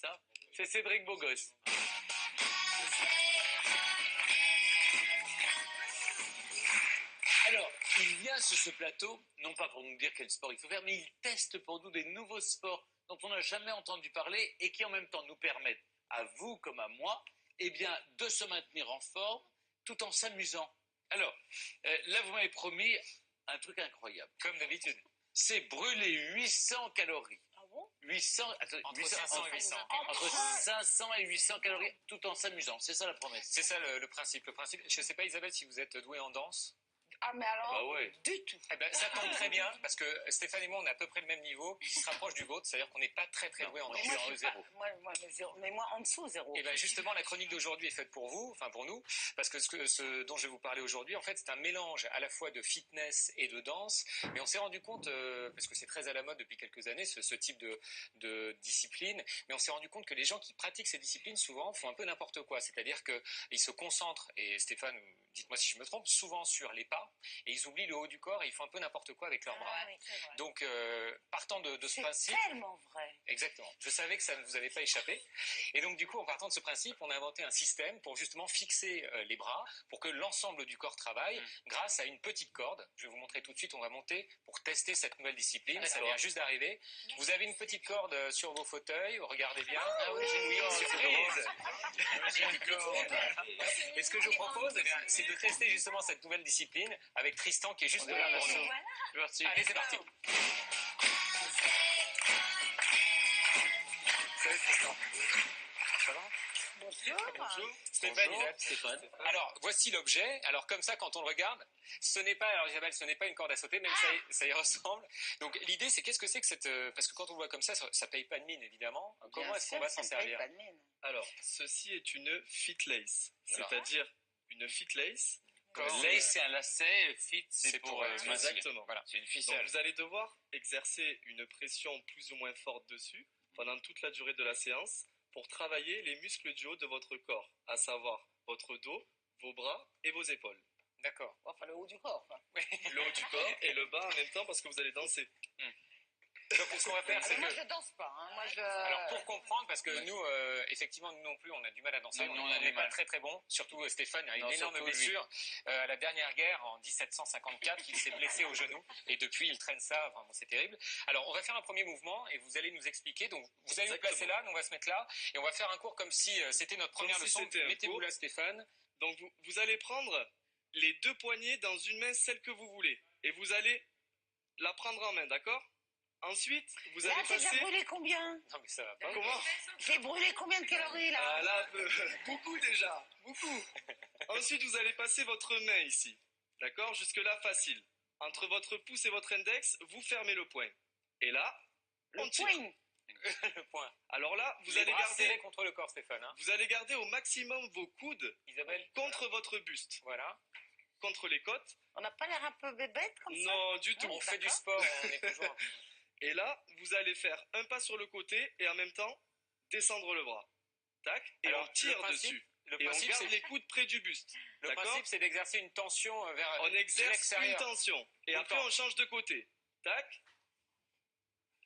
Ça, c'est Cédric Beaugosse. Alors, il vient sur ce plateau, non pas pour nous dire quel sport il faut faire, mais il teste pour nous des nouveaux sports dont on n'a jamais entendu parler et qui en même temps nous permettent, à vous comme à moi, eh bien, de se maintenir en forme tout en s'amusant. Alors, là, vous m'avez promis un truc incroyable. Comme d'habitude. C'est brûler 800 calories. Ah bon? 800, attendez, Entre 800, 500 et 800. entre 500 et 800 calories tout en s'amusant. C'est ça la promesse. C'est ça le principe. Le principe. Je ne sais pas, Isabelle, si vous êtes douée en danse. Ah, mais alors, Bah ouais. du tout. Eh ben, ça tombe très bien parce que Stéphane et moi, on a à peu près le même niveau qui se rapproche du vôtre, c'est-à-dire qu'on n'est pas très doué en Non, danse. moi, je suis zéro. mais moi, en dessous, zéro. Et bien justement, la chronique d'aujourd'hui est faite pour vous, enfin pour nous, parce que ce dont je vais vous parler aujourd'hui, en fait, c'est un mélange à la fois de fitness et de danse. Mais on s'est rendu compte, parce que c'est très à la mode depuis quelques années, ce type de discipline, mais on s'est rendu compte que les gens qui pratiquent ces disciplines, souvent, font un peu n'importe quoi. C'est-à-dire qu'ils se concentrent, et Stéphane, dites-moi si je me trompe, souvent sur les pas, et ils oublient le haut du corps et ils font un peu n'importe quoi avec leurs bras. Ah, oui, c'est vrai. Donc, partant de ce principe... C'est tellement vrai. Exactement. Je savais que ça ne vous avait pas échappé. Et donc, du coup, en partant de ce principe, on a inventé un système pour justement fixer les bras, pour que l'ensemble du corps travaille, grâce à une petite corde. Je vais vous montrer tout de suite, on va monter pour tester cette nouvelle discipline. Ça vient juste d'arriver. Vous avez une petite corde sur vos fauteuils, regardez bien. Ah oui, j'ai une corde. Surprise. J'ai une corde. Et ce que je vous propose, eh bien, c'est de tester justement cette nouvelle discipline avec Tristan qui est juste là pour nous. C'est parti. Allez, c'est parti. Salut Tristan. Ça va? Bonjour. Stéphane, Bonjour, Stéphane. Alors, voici l'objet. Alors, comme ça, quand on le regarde, ce n'est pas, alors Isabelle, ce n'est pas une corde à sauter, même ça y ressemble. Donc, l'idée, c'est qu'est-ce que c'est que cette, parce que quand on le voit comme ça paye pas de mine, évidemment. Comment est-ce qu'on va s'en servir? Alors, ceci est une fit lace, c'est-à-dire une fit lace. Lace, c'est un lacet, fit, c'est pour masser. Exactement. Voilà. C'est une Donc, ficelle. vous allez devoir exercer une pression plus ou moins forte dessus pendant toute la durée de la séance pour travailler les muscles du haut de votre corps, à savoir votre dos, vos bras et vos épaules. D'accord. Enfin, le haut du corps, quoi. Le haut du corps et le bas en même temps parce que vous allez danser. Donc, ce qu'on va faire, Ah, c'est mais moi, que... je danse pas. Hein. Moi, Alors, pour comprendre, parce que nous, effectivement, nous non plus, on a du mal à danser. Non, nous, on on a n'est du pas mal. très bon. Surtout Stéphane a une Non, énorme surtout lui. blessure. À la dernière guerre, en 1754, il s'est blessé au genou. Et depuis, il traîne ça. Enfin, bon, c'est terrible. Alors, on va faire un premier mouvement et vous allez nous expliquer. Donc, vous allez vous Exactement. placer là, nous, on va se mettre là. Et on va faire un cours comme si c'était notre première Comme si leçon. c'était un Mettez-vous cours. là, Stéphane. Donc, vous allez prendre les deux poignées dans une main, celle que vous voulez. Et vous allez la prendre en main, d'accord? Ensuite, vous là, allez j'ai déjà passer... brûlé combien? Non, mais ça va pas. Comment? J'ai brûlé combien de calories, là? Ah là, beaucoup déjà, beaucoup. Ensuite, vous allez passer votre main ici, d'accord? Jusque-là, facile. Entre votre pouce et votre index, vous fermez le poing. Et là, on Le tire. poing. Le point. Alors là, vous Les allez bras serrés garder, contre le corps, Stéphane. Hein. vous allez garder au maximum vos coudes Isabelle. contre votre buste, Voilà. contre les côtes. On n'a pas l'air un peu bébête, comme ça? Non, du tout. On fait du D'accord. sport, on est toujours... Et là, vous allez faire un pas sur le côté et en même temps, descendre le bras. Tac, et Alors, on tire le principe- dessus. Le Et on principe, garde c'est... les coudes près du buste. Le D'accord? principe, c'est d'exercer une tension vers On exerce une l'extérieur. tension. Et Tout le après, temps. on change de côté. Tac.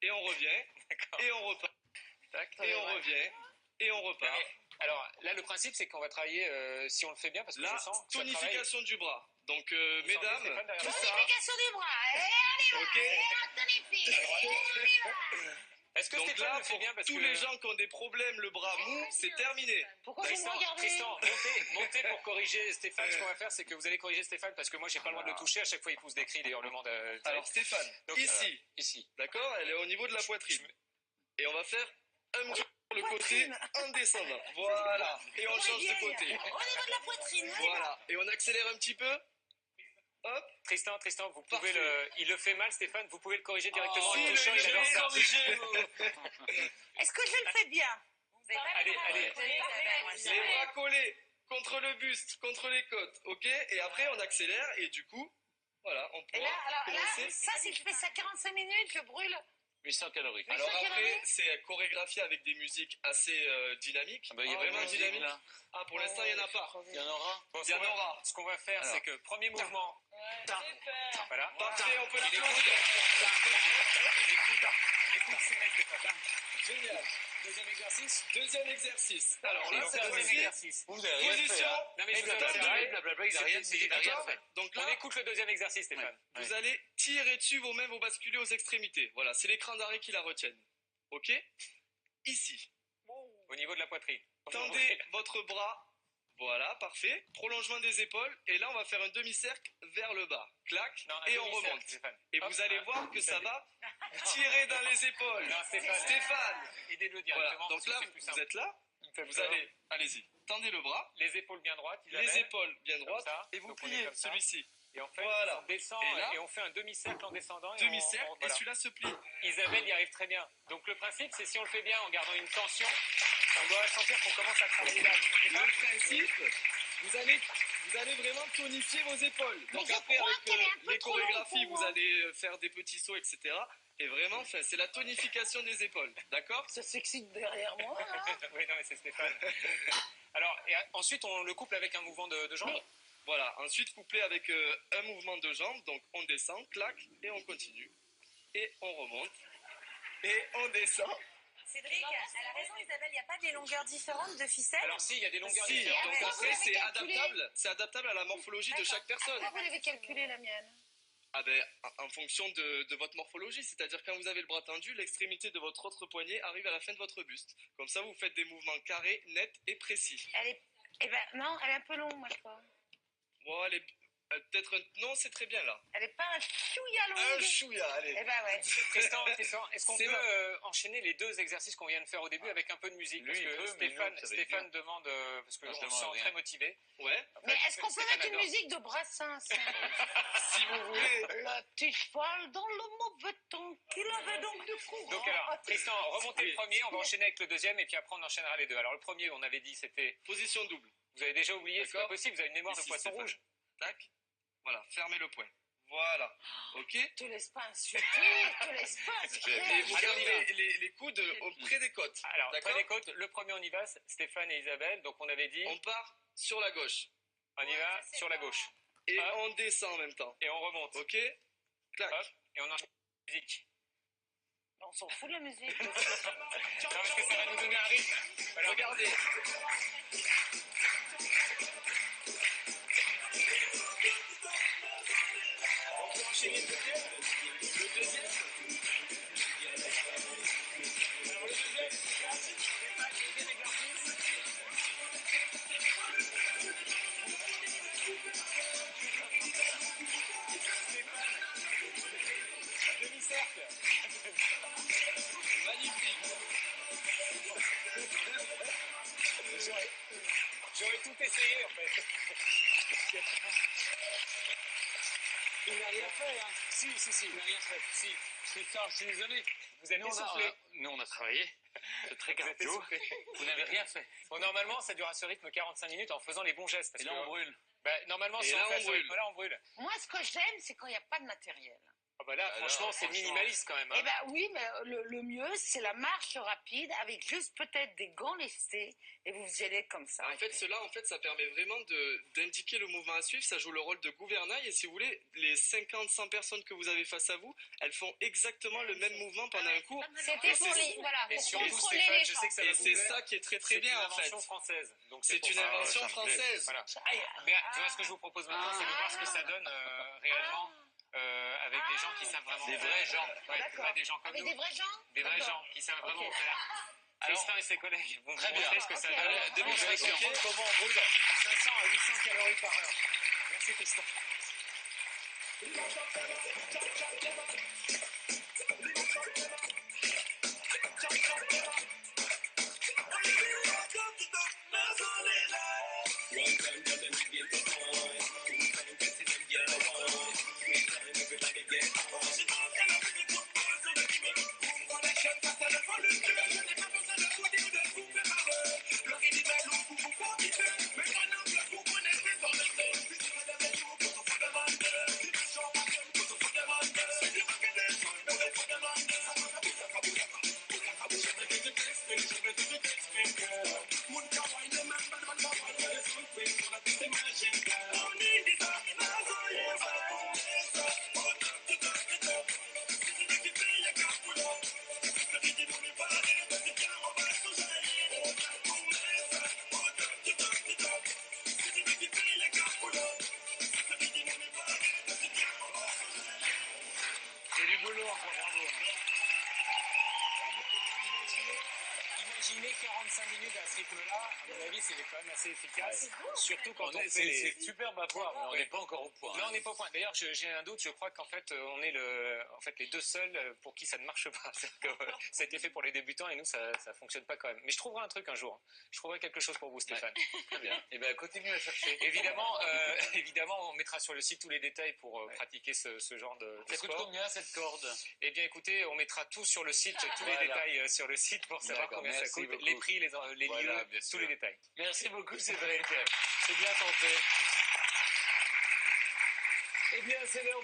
Et on revient. D'accord. Et on repart. Tac. Et on revient. Et on repart. Mais, alors, là, le principe, c'est qu'on va travailler, si on le fait bien, parce que Là, je sens que ça tonification du bras. Donc, travaille. mesdames, Stéphane, derrière tout moi. ça. Tonification du bras. Et on y va. Ok. Et on tonifie. Et on y va. Est-ce que Donc Stéphane là, le fait pour bien parce tous que... les gens qui ont des problèmes, le bras mou, c'est terminé. Pourquoi vous me Tristan, regardez? Tristan, montez pour corriger Stéphane. Ce qu'on va faire, c'est que vous allez corriger Stéphane parce que moi, j'ai pas le droit de le toucher. À chaque fois, il pousse des cris, des hurlements de... Alors, Stéphane, Donc, ici, ici. d'accord? Elle est au niveau de la poitrine. Et on va faire un petit peu sur le côté en descendant. Voilà. Et on change de côté. Au niveau de la poitrine. Voilà. Et on accélère un petit peu. Hop. Tristan, vous pouvez Parfait. il le fait mal, Stéphane. Vous pouvez le corriger directement en Si, le touchant. je Il adore l'ai ça. corrigé, vous. Est-ce que je le fais bien? Allez. Les bras collés contre le buste, contre les côtes, ok? Et après, on accélère et du coup, voilà, on Et pourra là, alors, là, commencer. ça, si je fais ça 45 minutes, je brûle. 800 calories. Mais Alors ça, quelle après, année c'est chorégraphié avec des musiques assez dynamiques. Ah bah, il y a vraiment pas de musique, dynamique. là. Ah, pour l'instant, il n'y en a pas. Il y en aura. Bon, Il y en aura. Ce qu'on va faire, Alors. c'est que premier mouvement. Voilà. Parfait, on peut Il l'applaudir. écoute serré, Stéphane. Génial. Deuxième exercice. Deuxième exercice. Alors là, Donc, cette deuxième fois-ci, exercice. Vous avez rien fait, position. hein. Non mais je vous Exactement. avais Blablabla, il a rien dit, il a rien fait. Donc On là, écoute le deuxième exercice, Stéphane. vous allez tirer dessus, vos mains vont basculer aux extrémités. Voilà, c'est l'écran d'arrêt qui la retienne. Ok? Ici. Au niveau de la poitrine. Tendez votre bras. Voilà, parfait. Prolongement des épaules. Et là, on va faire un demi-cercle vers le bas. Clac. Non, un Et on demi-cercle, remonte. Stéphane. Et Hop, vous allez un- voir que ça va tirer dans les épaules. Non, Stéphane. Stéphane. Aidez-le Voilà. directement. Donc parce là, que c'est plus vous simple. êtes là. Il me fait Vous peur. allez, allez-y. Tendez le bras. Les épaules bien droites. Isabelle. Les épaules bien Comme droites. ça. Et vous Donc, on est pliez comme ça. celui-ci. Et en fait, Voilà. on descend Et là, et on fait un demi-cercle en descendant. Et Demi-cercle. on- Et voilà. celui-là se plie. Isabelle y arrive très bien. Donc le principe, c'est si on le fait bien en gardant une tension, on doit sentir qu'on commence à travailler là. Vous sentez pas Le principe, vous allez vraiment tonifier vos épaules. Donc je après, crois avec qu'elle est un peu les trop longue chorégraphies, pour vous moi. allez faire des petits sauts, etc. Et vraiment, enfin, c'est la tonification des épaules. D'accord? Ça s'excite derrière moi. Hein. Oui, non, mais c'est Stéphane. Alors, et ensuite, on le couple avec un mouvement de jambes. Mais- Voilà. Ensuite, couplé avec un mouvement de jambes. Donc, on descend, clac, et on continue. Et on remonte. Et on descend. Cédric, elle a raison Isabelle, il n'y a pas des longueurs différentes de ficelles? Alors si, il y a des longueurs Si, différentes. donc mais après, vous l'avez c'est calculé. adaptable à la morphologie de chaque personne. Pourquoi vous l'avez calculé la mienne? Ah ben, en fonction de votre morphologie, c'est-à-dire quand vous avez le bras tendu, l'extrémité de votre autre poignet arrive à la fin de votre buste. Comme ça, vous faites des mouvements carrés, nets et précis. Elle est... Eh ben non, elle est un peu longue, moi je crois. Bon, allez, peut-être non, c'est très bien là. Elle est pas un chouïa Un longue. chouïa, allez. Eh ben ouais. Tristan, est-ce qu'on C'est peut bon. enchaîner les deux exercices qu'on vient de faire au début avec un peu de musique? Lui, Parce il que peut, mais Stéphane, nous, ça va être Stéphane demande, parce que Non, je on le demande sent rien. très motivé. Ouais, Mais est-ce qu'on peut Stéphane mettre une adore. musique de Brassens? si vous voulez. Le petit cheval dans le mauvais temps qu'il avait donc du courant. Donc alors, Tristan, remontez Oui. le premier, on va enchaîner avec le deuxième et puis après on enchaînera les deux. Alors le premier, on avait dit, c'était... Position double. Vous avez déjà oublié, c'est pas D'accord. possible, vous avez une mémoire de Ici, poisson Stéphane. rouge. Tac. Voilà, fermez le poing. Voilà. Ok. Te laisse pas insulter, te laisse pas Et insulter. vous Allez, on y va. gardez les coudes auprès des côtes. Alors, D'accord. prenez côte, le premier on y va, Stéphane et Isabelle, donc on avait dit, On part sur la gauche. on y va sur la gauche. Et Hop. on descend en même temps. Et on remonte. Ok. Clac. Hop. Et on enchaîne la musique. On s'en fout de la musique. Non, parce que ça va nous donner un rythme. Alors, Regardez. on peut enchaîner le deuxième. Le deuxième. Alors, le deuxième, Stéphane, deuxième exercice. Stéphane, demi-cercle. Magnifique. J'aurais tout essayé en fait. Il n'a rien fait, hein. Si. Il n'a rien fait. Si. Tristan, je suis désolé. Vous êtes Nous, essoufflé. nous, on a travaillé. C'est très Vous êtes cardio. essoufflé. Vous n'avez rien fait. Bon, normalement, ça dure à ce rythme 45 minutes en faisant les bons gestes. Parce Et là, que, on brûle. bah, normalement, Et si là, on fait on à ce brûle. rythme-là, on brûle. Moi, ce que j'aime, c'est quand il n'y a pas de matériel. Ah bah là, Alors, franchement, c'est franchement. minimaliste quand même. Hein. Eh ben oui, mais le mieux, c'est la marche rapide avec juste peut-être des gants lissés et vous y allez comme ça. En fait, cela, ça permet vraiment d'indiquer le mouvement à suivre. Ça joue le rôle de gouvernail. Et si vous voulez, les 50-100 personnes que vous avez face à vous, elles font exactement le même mouvement pendant un cours. C'était pour les, voilà, Et pour surtout, contrôler Stéphane, les je gens. sais que ça va Et vous c'est plaire. ça qui est très C'est bien une en fait. invention française. Donc C'est pour une ça. invention ça me plaît. française. Voilà. Mais tu vois, ce que je vous propose maintenant, c'est de voir ce que ça donne réellement avec des gens qui savent vraiment Des faire. vrais gens. Ouais, D'accord. pas des gens comme Avec nous. des vrais gens Des vrais D'accord. gens qui savent vraiment Ok. faire. Tristan et ses collègues vont vous Très bien. montrer ce que ça Ok, donne. alors, Démonstration. Ok. Comment on brûle. 500 à 800 calories par heure. Merci Tristan. Imaginez 45 minutes à ce rythme-là, à mon avis, c'est quand même assez efficace. Surtout quand on fait C'est les... superbe à voir, mais on Oui. n'est pas encore au point. Non, on n'est pas au point. D'ailleurs, j'ai un doute. Je crois qu'en fait, on est les deux seuls pour qui ça ne marche pas. C'est-à-dire que, ça a été fait pour les débutants et nous, ça fonctionne pas quand même. Mais je trouverai un truc un jour. Je trouverai quelque chose pour vous, Stéphane. Très bien. Eh bien, continue à chercher. Évidemment, on mettra sur le site tous les détails pour pratiquer ce genre de Ça coûte sport. combien cette corde? Eh bien, écoutez, on mettra tout sur le site, tous les Voilà. détails sur le site pour savoir D'accord, combien ça merci coûte, beaucoup. les prix, les Voilà, lieux, bien tous sûr. les détails. Merci beaucoup, Cédric. C'est bien tenté. Eh bien, c'est l'heure.